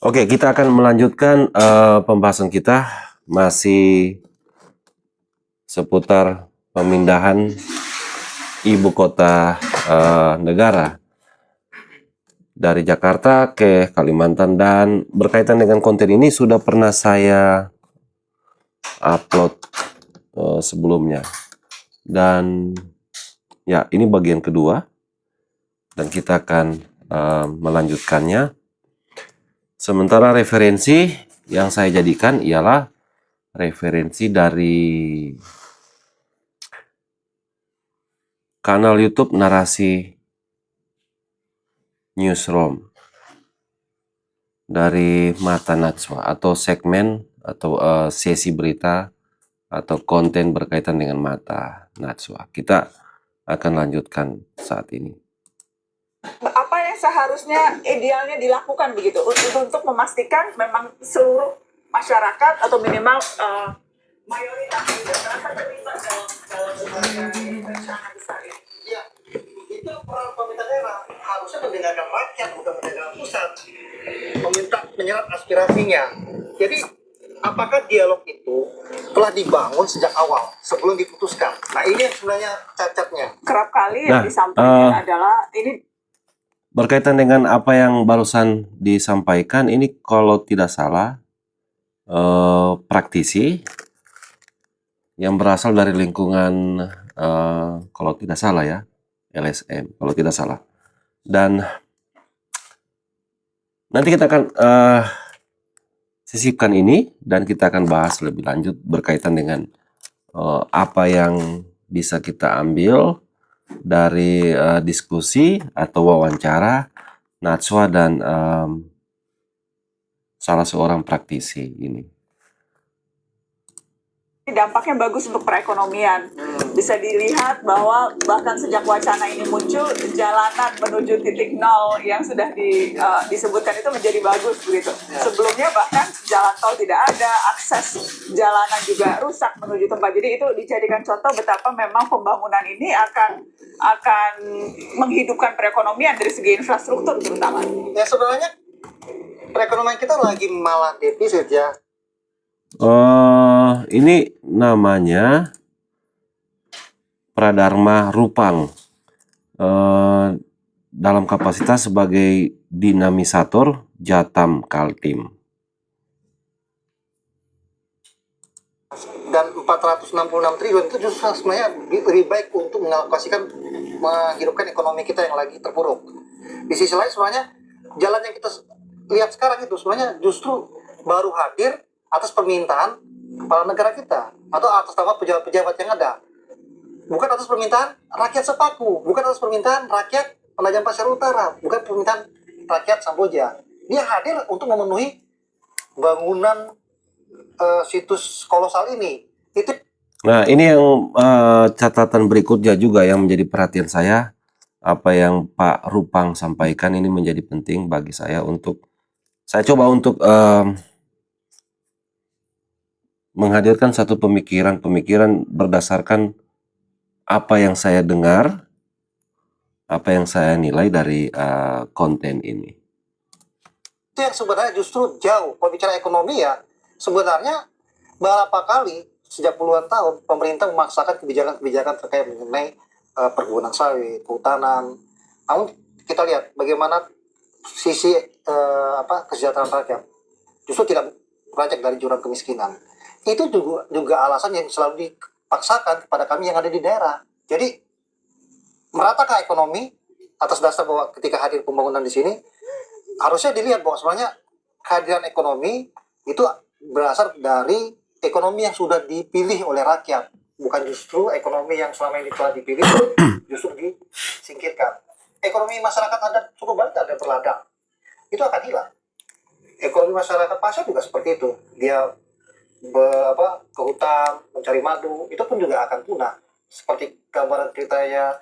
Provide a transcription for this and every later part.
Oke, kita akan melanjutkan pembahasan kita masih seputar pemindahan ibu kota negara dari Jakarta ke Kalimantan, dan berkaitan dengan konten ini sudah pernah saya upload sebelumnya, dan ya ini bagian kedua dan kita akan melanjutkannya. Sementara referensi yang saya jadikan ialah referensi dari kanal YouTube Narasi Newsroom dari Mata Najwa, atau segmen atau sesi berita atau konten berkaitan dengan Mata Najwa. Kita akan lanjutkan saat ini. Apa yang seharusnya idealnya dilakukan begitu untuk memastikan memang seluruh masyarakat atau minimal mayoritas itu merasa terlibat dalam rencana besar ini? Ya, itu peran pemerintah daerah harusnya mendengarkan rakyat, bukan mendengarkan pusat, menyerap aspirasinya. Jadi apakah dialog itu telah dibangun sejak awal sebelum diputuskan? Nah, ini yang sebenarnya cacatnya. Kerap kali yang disampaikan adalah ini berkaitan dengan apa yang barusan disampaikan ini, kalau tidak salah praktisi yang berasal dari lingkungan kalau tidak salah ya LSM, kalau tidak salah. Dan nanti kita akan sisipkan ini dan kita akan bahas lebih lanjut berkaitan dengan apa yang bisa kita ambil dari diskusi atau wawancara Najwa dan salah seorang praktisi ini. dampaknya bagus untuk perekonomian. Bisa dilihat bahwa bahkan sejak wacana ini muncul, jalanan menuju titik nol yang sudah disebutkan itu menjadi bagus begitu. Sebelumnya bahkan jalan tol tidak ada, akses jalanan juga rusak menuju tempat. Jadi itu dijadikan contoh betapa memang pembangunan ini akan menghidupkan perekonomian dari segi infrastruktur terutama. Ya, sebenarnya perekonomian kita lagi malah defisit ya. Ini namanya Pradharma Rupang dalam kapasitas sebagai dinamisator Jatam Kaltim. Dan 466 triliun itu justru sebenarnya lebih baik untuk menghidupkan ekonomi kita yang lagi terpuruk. Di sisi lain sebenarnya jalan yang kita lihat sekarang itu sebenarnya justru baru hadir atas permintaan kepala negara kita atau atas nama pejabat-pejabat yang ada, bukan atas permintaan rakyat Sepaku, bukan atas permintaan rakyat Penajam Pasir Utara, bukan permintaan rakyat Samboja. Dia hadir untuk memenuhi bangunan situs kolosal ini. Itu. Nah, ini yang catatan berikutnya juga yang menjadi perhatian saya. Apa yang Pak Rupang sampaikan ini menjadi penting bagi saya untuk saya coba untuk menghadirkan satu pemikiran berdasarkan apa yang saya dengar, apa yang saya nilai dari konten ini. Itu yang sebenarnya justru jauh. Kalau bicara ekonomi ya, sebenarnya berapa kali sejak puluhan tahun pemerintah memaksakan kebijakan-kebijakan terkait mengenai perkebunan sawit, kehutanan. Namun kita lihat bagaimana sisi kesejahteraan rakyat justru tidak beranjak dari jurang kemiskinan. Itu juga alasan yang selalu dipaksakan kepada kami yang ada di daerah. Jadi meratakah ekonomi atas dasar bahwa ketika hadir pembangunan di sini harusnya dilihat bahwa sebenarnya kehadiran ekonomi itu berasal dari ekonomi yang sudah dipilih oleh rakyat, bukan justru ekonomi yang selama ini telah dipilih justru disingkirkan. Ekonomi masyarakat adat suku Bali ada berladang, itu akan hilang. Ekonomi masyarakat pasar juga seperti itu, dia ke hutan mencari madu, itu pun juga akan punah. Seperti gambaran ceritanya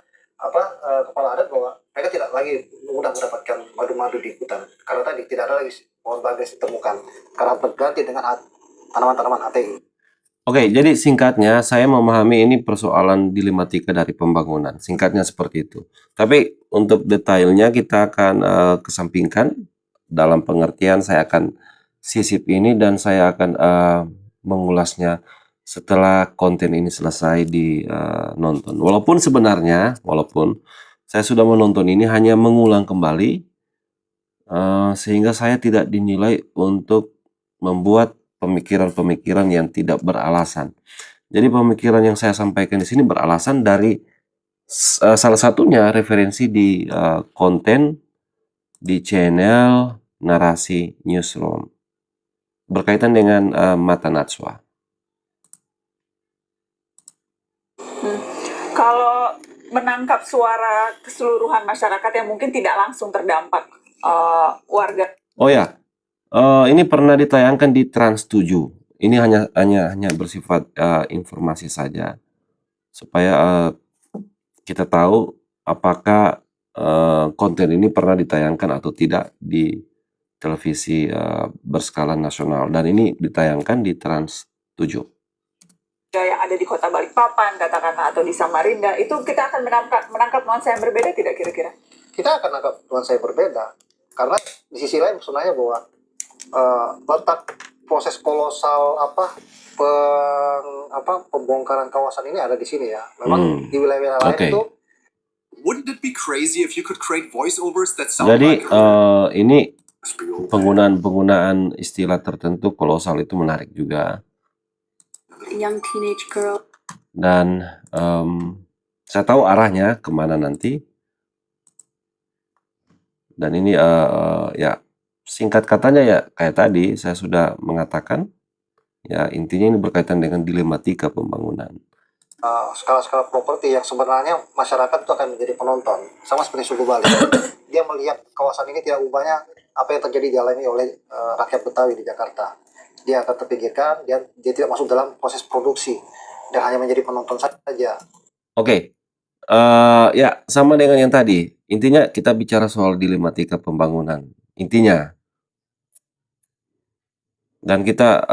kepala adat bahwa mereka tidak lagi mudah mendapatkan madu-madu di hutan karena tadi tidak ada lagi pohon bagas ditemukan karena berganti dengan tanaman-tanaman HTI. Oke, jadi singkatnya saya memahami ini persoalan dilematika dari pembangunan. Singkatnya seperti itu. Tapi untuk detailnya kita akan kesampingkan dalam pengertian saya akan sisip ini dan saya akan mengulasnya setelah konten ini selesai nonton. Walaupun sebenarnya, walaupun saya sudah menonton ini hanya mengulang kembali, sehingga saya tidak dinilai untuk membuat pemikiran-pemikiran yang tidak beralasan. Jadi pemikiran yang saya sampaikan di sini beralasan dari salah satunya referensi di konten di channel Narasi Newsroom berkaitan dengan Mata Najwa. Kalau menangkap suara keseluruhan masyarakat yang mungkin tidak langsung terdampak, warga. Oh ya, ini pernah ditayangkan di Trans 7. Ini hanya bersifat informasi saja supaya kita tahu apakah konten ini pernah ditayangkan atau tidak di televisi berskala nasional, dan ini ditayangkan di Trans 7. Yang ada di Kota Balikpapan, katakanlah, atau di Samarinda, itu kita akan menangkap nuansa yang berbeda tidak kira-kira? Kita akan menangkap nuansa yang berbeda, karena di sisi lain sebenarnya bahwa letak proses kolosal pembongkaran kawasan ini ada di sini ya. Memang di wilayah-wilayah lain itu. Wouldn't it be crazy if you could create voiceovers that sound Jadi like ini penggunaan istilah tertentu kolosal itu menarik juga. Young teenage girl. Dan saya tahu arahnya kemana nanti. Dan ini ya singkat katanya ya kayak tadi saya sudah mengatakan, ya intinya ini berkaitan dengan dilematika pembangunan. Skala-skala properti yang sebenarnya masyarakat itu akan menjadi penonton, sama seperti suku Bali. Dia melihat kawasan ini tidak ubahnya apa yang terjadi dialami oleh rakyat Betawi di Jakarta. Dia akan terpikirkan, dia tidak masuk dalam proses produksi dan hanya menjadi penonton saja. Oke. Ya sama dengan yang tadi. Intinya kita bicara soal dilematika pembangunan. Intinya. Dan kita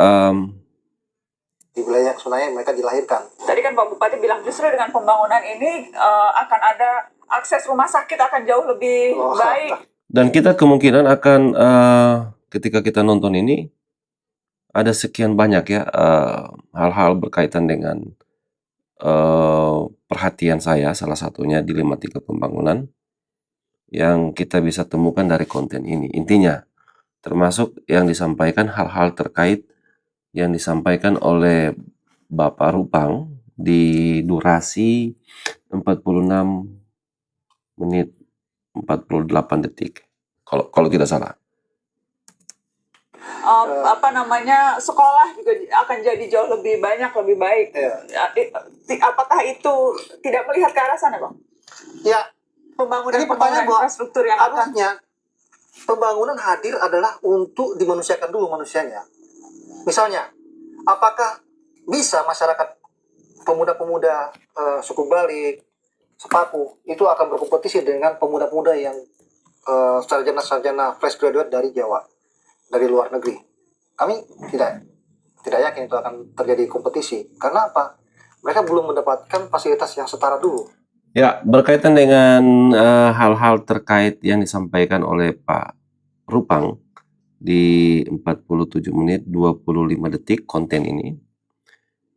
di wilayah yang sebenarnya mereka dilahirkan. Tadi kan Pak Bupati bilang justru dengan pembangunan ini akan ada akses rumah sakit akan jauh lebih baik. Dan kita kemungkinan akan ketika kita nonton ini ada sekian banyak ya hal-hal berkaitan dengan perhatian saya, salah satunya dilematika pembangunan yang kita bisa temukan dari konten ini. Intinya termasuk yang disampaikan hal-hal terkait yang disampaikan oleh Bapak Rupang di durasi 46 menit 48 detik kalau tidak salah. Sekolah juga akan jadi jauh lebih banyak, lebih baik. Apakah itu tidak melihat ke arah sana, Bang? Ya, pembangunan infrastruktur yang harusnya pembangunan hadir adalah untuk dimanusiakan dulu manusianya. Misalnya, apakah bisa masyarakat pemuda-pemuda suku Bali, Sepaku itu akan berkompetisi dengan pemuda-pemuda yang sarjana-sarjana fresh graduate dari Jawa, dari luar negeri? Kami tidak yakin itu akan terjadi kompetisi. Karena apa? Mereka belum mendapatkan fasilitas yang setara dulu. Ya, berkaitan dengan hal-hal terkait yang disampaikan oleh Pak Rupang di 47 menit 25 detik konten ini.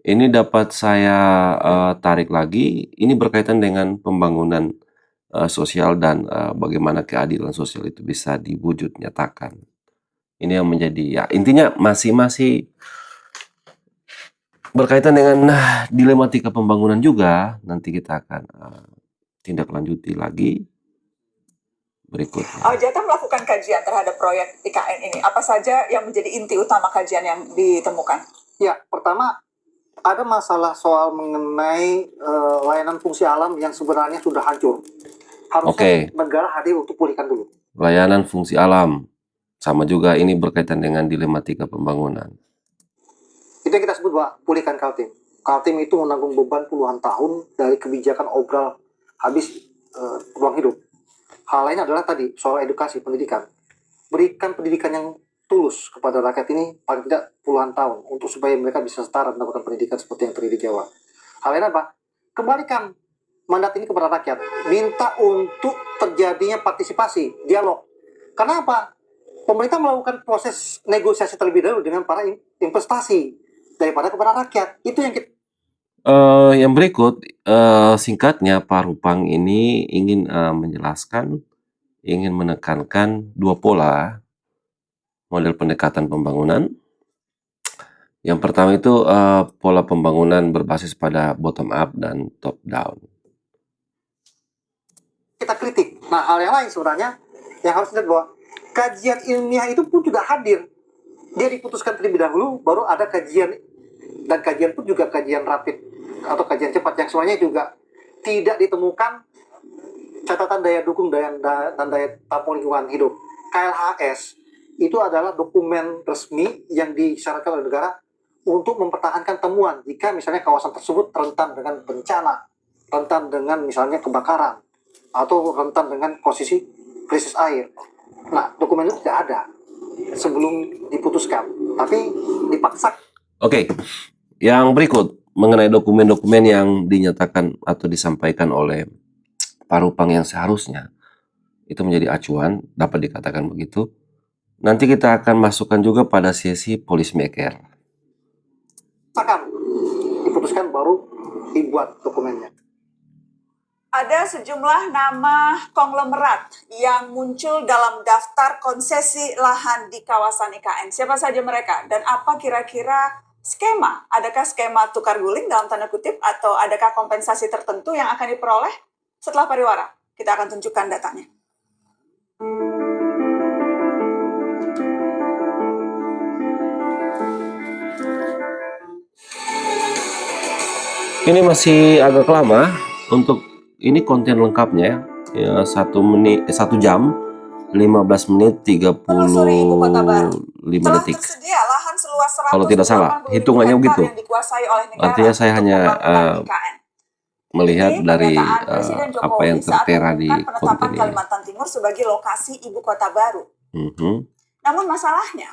Ini dapat saya tarik lagi. Ini berkaitan dengan pembangunan sosial dan bagaimana keadilan sosial itu bisa diwujud nyatakan. Ini yang menjadi ya intinya masih berkaitan dengan dilematika pembangunan juga. Nanti kita akan tindak lanjuti lagi berikutnya. Jatah melakukan kajian terhadap proyek IKN ini. Apa saja yang menjadi inti utama kajian yang ditemukan? Ya, pertama ada masalah soal mengenai layanan fungsi alam yang sebenarnya sudah hancur. Harusnya negara hadir untuk pulihkan dulu. Layanan fungsi alam. Sama juga ini berkaitan dengan dilematika pembangunan. Itu yang kita sebut bahwa pulihkan Kaltim. Kaltim itu menanggung beban puluhan tahun dari kebijakan obral habis ruang hidup. Hal lain adalah tadi soal edukasi, pendidikan. Berikan pendidikan yang tulus kepada rakyat ini paling tidak puluhan tahun untuk supaya mereka bisa setara mendapatkan pendidikan seperti yang terjadi di Jawa. Hal lain apa? Kembalikan mandat ini kepada rakyat. Minta untuk terjadinya partisipasi, dialog. Karena apa? pemerintah melakukan proses negosiasi terlebih dahulu dengan para investasi daripada kepada rakyat. Itu yang kita Yang berikut, singkatnya Pak Rupang ini ingin menjelaskan, ingin menekankan dua pola model pendekatan pembangunan. Yang pertama itu pola pembangunan berbasis pada bottom up dan top down. kita kritik. Nah, hal yang lain sebenarnya yang harus dilihat bahwa kajian ilmiah itu pun juga hadir. Dia diputuskan terlebih dahulu, baru ada kajian, dan kajian pun juga kajian rapid atau kajian cepat yang sebenarnya juga tidak ditemukan catatan daya dukung dan daya tampung lingkungan hidup. KLHS itu adalah dokumen resmi yang disyaratkan oleh negara untuk mempertahankan temuan jika misalnya kawasan tersebut rentan dengan bencana, rentan dengan misalnya kebakaran, atau rentan dengan posisi krisis air. Nah, dokumen itu tidak ada sebelum diputuskan, tapi dipaksa. Oke, yang berikut mengenai dokumen-dokumen yang dinyatakan atau disampaikan oleh Pak Rupang yang seharusnya itu menjadi acuan, dapat dikatakan begitu. Nanti kita akan masukkan juga pada sesi policymaker. Diputuskan baru dibuat dokumennya. Ada sejumlah nama konglomerat yang muncul dalam daftar konsesi lahan di kawasan IKN. Siapa saja mereka dan apa kira-kira skema? Adakah skema tukar guling dalam tanda kutip atau adakah kompensasi tertentu yang akan diperoleh? Setelah pariwara, kita akan tunjukkan datanya. Ini masih agak lama untuk ini konten lengkapnya ya, 1 jam 15 menit 35 Menelusuri ibu kota baru. Telah detik. tersedia lahan seluas Kalau tidak salah, 180.000 hitungannya hektar begitu. yang dikuasai oleh negara Artinya saya untuk hanya pembangunan IKN. melihat Ini dari pernyataan Presiden apa Jokowi yang saat tertera di mengumumkan penetapan konten ini. Kalimantan Timur sebagai lokasi ibu kota baru. Mhm. Namun masalahnya,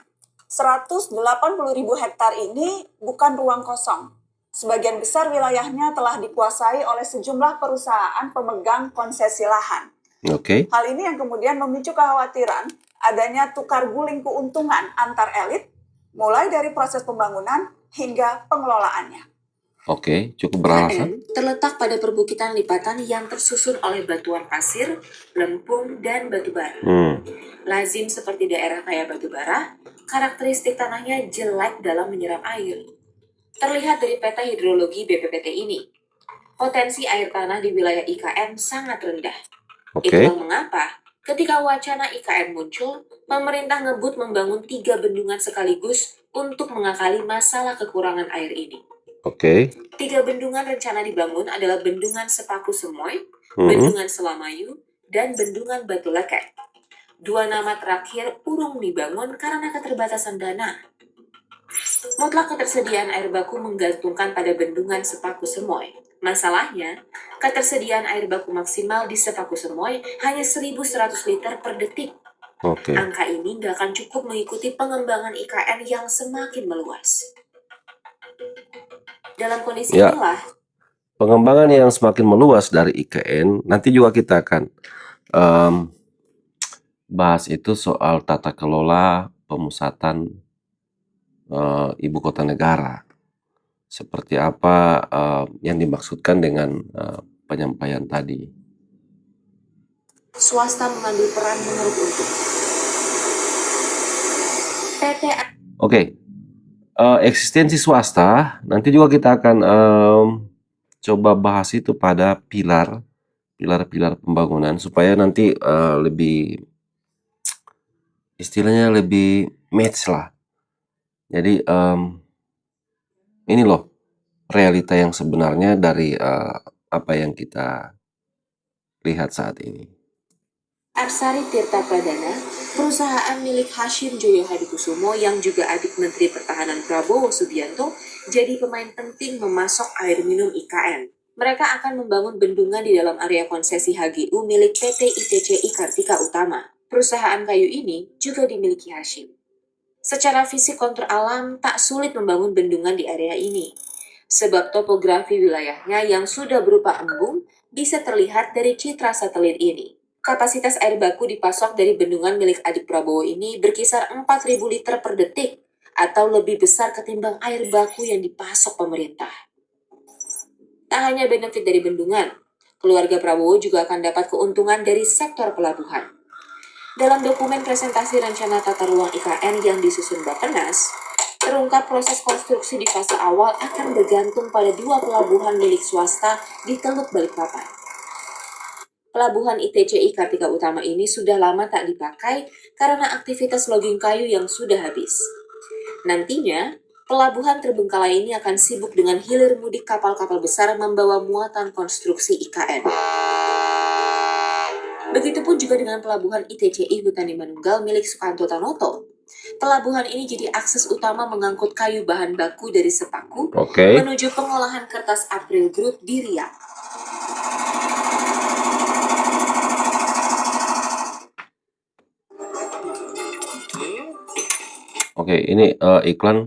180.000 hektar ini bukan ruang kosong. Sebagian besar wilayahnya telah dikuasai oleh sejumlah perusahaan pemegang konsesi lahan. Oke. Hal ini yang kemudian memicu kekhawatiran adanya tukar guling keuntungan antar elit, mulai dari proses pembangunan hingga pengelolaannya. Oke, cukup beralasan. IKN terletak pada perbukitan lipatan yang tersusun oleh batuan pasir, lempung, dan batu bara. Lazim seperti daerah kaya batu bara, karakteristik tanahnya jelek dalam menyerap air. Terlihat dari peta hidrologi BPPT ini, potensi air tanah di wilayah IKN sangat rendah. Oke. Itulah mengapa ketika wacana IKN muncul, pemerintah ngebut membangun 3 bendungan sekaligus untuk mengakali masalah kekurangan air ini. Oke. 3 bendungan rencana dibangun adalah Bendungan Sepaku Semoy, Bendungan Selamayu, dan Bendungan Batu Lekek. 2 nama terakhir urung dibangun karena keterbatasan dana. Mutlak ketersediaan air baku menggantungkan pada Bendungan Sepaku Semoy. Masalahnya, ketersediaan air baku maksimal di Sepaku Semoy hanya 1.100 liter per detik. Oke. Angka ini nggak akan cukup mengikuti pengembangan IKN yang semakin meluas. Dalam kondisi Ya. inilah, Pengembangan yang semakin meluas dari IKN, nanti juga kita akan bahas itu soal tata kelola pemusatan ibu kota negara. Seperti apa yang dimaksudkan dengan penyampaian tadi. swasta mengambil peran mengeruk untung. PT Oke. Eksistensi swasta, nanti juga kita akan coba bahas itu pada pilar-pilar pembangunan supaya nanti lebih istilahnya lebih match lah. Jadi ini loh realita yang sebenarnya dari apa yang kita lihat saat ini. Arsari Tirta Pradana, perusahaan milik Hashim Joyo Hadikusumo yang juga adik Menteri Pertahanan Prabowo Subianto, jadi pemain penting memasok air minum IKN. Mereka akan membangun bendungan di dalam area konsesi HGU milik PT ITCI Kartika Utama. Perusahaan kayu ini juga dimiliki Hashim. Secara fisik kontur alam tak sulit membangun bendungan di area ini. Sebab topografi wilayahnya yang sudah berupa embung bisa terlihat dari citra satelit ini. Kapasitas air baku dipasok dari bendungan milik adik Prabowo ini berkisar 4.000 liter per detik atau lebih besar ketimbang air baku yang dipasok pemerintah. Tak hanya benefit dari bendungan, keluarga Prabowo juga akan dapat keuntungan dari sektor pelabuhan. Dalam dokumen presentasi rencana tata ruang IKN yang disusun Bappenas, terungkap proses konstruksi di fase awal akan bergantung pada 2 pelabuhan milik swasta di Teluk Balikpapan. Pelabuhan ITCI Kartika Utama ini sudah lama tak dipakai karena aktivitas logging kayu yang sudah habis. Nantinya, pelabuhan terbengkalai ini akan sibuk dengan hilir mudik kapal-kapal besar membawa muatan konstruksi IKN. Begitupun juga dengan pelabuhan ITCI Hutani Manunggal milik Sukanto Tanoto. Pelabuhan ini jadi akses utama mengangkut kayu bahan baku dari Sepaku menuju pengolahan kertas April Group di Riau. Oke, ini iklan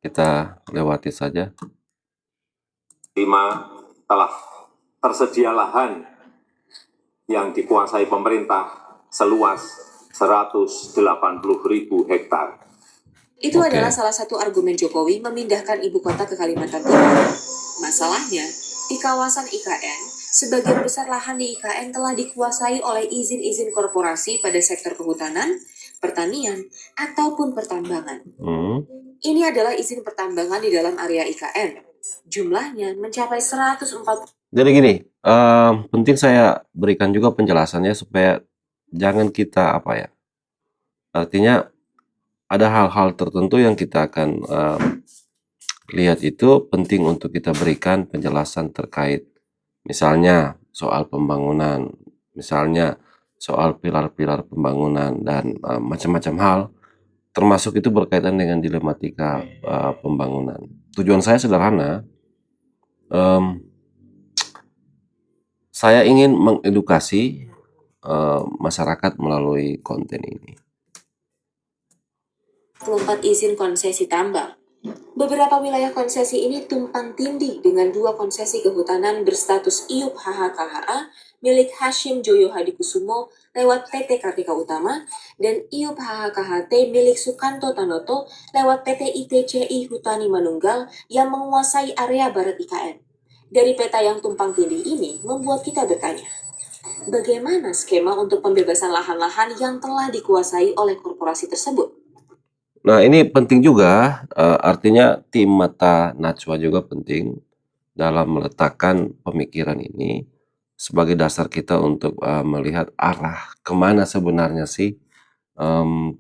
kita lewati saja. 5 telah tersedia lahan yang dikuasai pemerintah seluas 180.000 hektar. Itu adalah salah satu argumen Jokowi memindahkan ibu kota ke Kalimantan Timur. Masalahnya, di kawasan IKN, sebagian besar lahan di IKN telah dikuasai oleh izin-izin korporasi pada sektor kehutanan, pertanian, ataupun pertambangan. Ini adalah izin pertambangan di dalam area IKN. Jumlahnya mencapai 140. Jadi gini, penting saya berikan juga penjelasannya supaya jangan kita artinya ada hal-hal tertentu yang kita akan lihat itu penting untuk kita berikan penjelasan terkait misalnya soal pembangunan, misalnya soal pilar-pilar pembangunan dan macam-macam hal, termasuk itu berkaitan dengan dilematika pembangunan. Tujuan saya sederhana, saya ingin mengedukasi masyarakat melalui konten ini. 24 izin konsesi tambang. Beberapa wilayah konsesi ini tumpang tindih dengan 2 konsesi kehutanan berstatus IUP HHKHA milik Hashim Joyo Hadikusumo lewat PT Kartika Utama dan IUP HHKHT milik Sukanto Tanoto lewat PT ITCI Hutani Manunggal yang menguasai area barat IKN. Dari peta yang tumpang tindih ini membuat kita bertanya, bagaimana skema untuk pembebasan lahan-lahan yang telah dikuasai oleh korporasi tersebut? Nah, ini penting juga, artinya tim Mata Najwa juga penting dalam meletakkan pemikiran ini sebagai dasar kita untuk melihat arah kemana sebenarnya sih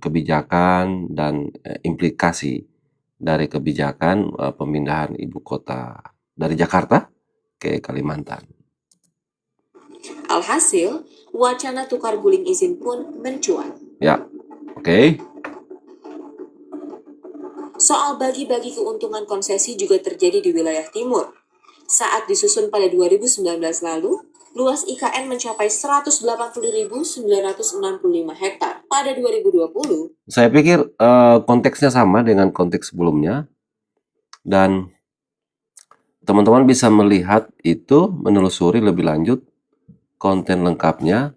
kebijakan dan implikasi dari kebijakan pemindahan ibu kota dari Jakarta ke Kalimantan. Alhasil, wacana tukar guling izin pun mencuat. Ya, oke. Soal bagi-bagi keuntungan konsesi juga terjadi di wilayah timur. Saat disusun pada 2019 lalu, luas IKN mencapai 180.965 hektar pada 2020. Saya pikir konteksnya sama dengan konteks sebelumnya, dan teman-teman bisa melihat itu, menelusuri lebih lanjut konten lengkapnya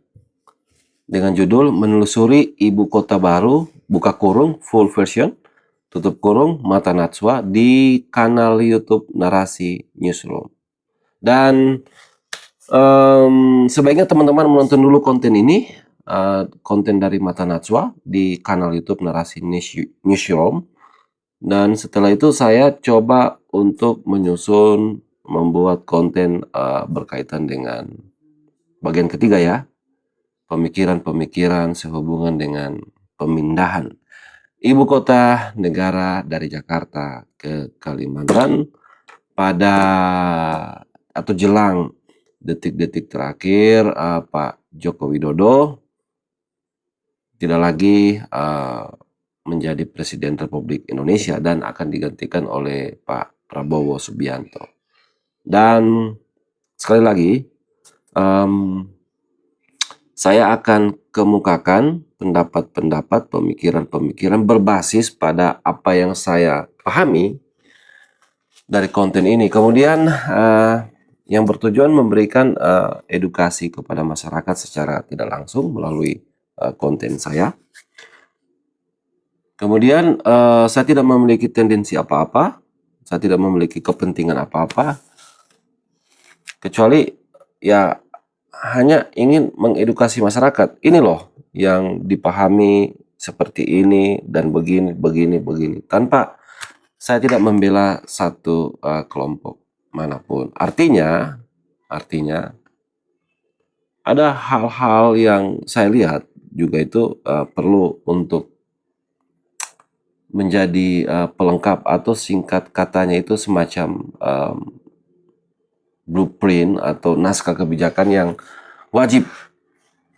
dengan judul menelusuri ibu kota baru, buka kurung, full version, tutup kurung, Mata Najwa di kanal YouTube Narasi Newsroom. Dan sebaiknya teman-teman menonton dulu konten ini, konten dari Mata Najwa di kanal YouTube Narasi Newsroom. Dan setelah itu saya coba untuk menyusun, membuat konten berkaitan dengan bagian ketiga ya, pemikiran-pemikiran sehubungan dengan pemindahan ibu kota negara dari Jakarta ke Kalimantan pada atau jelang detik-detik terakhir Pak Joko Widodo tidak lagi menjadi Presiden Republik Indonesia dan akan digantikan oleh Pak Prabowo Subianto. Dan sekali lagi saya akan kemukakan pendapat-pendapat, pemikiran-pemikiran berbasis pada apa yang saya pahami dari konten ini. Kemudian yang bertujuan memberikan edukasi kepada masyarakat secara tidak langsung melalui konten saya. Kemudian saya tidak memiliki tendensi apa-apa, saya tidak memiliki kepentingan apa-apa, kecuali ya hanya ingin mengedukasi masyarakat. Ini loh yang dipahami seperti ini dan begini, tanpa saya tidak membela satu kelompok manapun. Artinya ada hal-hal yang saya lihat juga itu perlu untuk menjadi pelengkap atau singkat katanya itu semacam blueprint atau naskah kebijakan yang wajib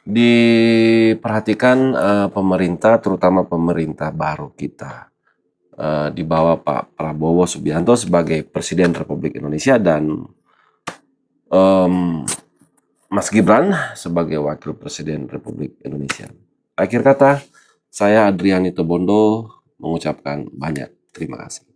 diperhatikan pemerintah, terutama pemerintah baru kita di bawah Pak Prabowo Subianto sebagai Presiden Republik Indonesia dan Mas Gibran sebagai Wakil Presiden Republik Indonesia. Akhir kata, saya Adriani Tobondo mengucapkan banyak terima kasih.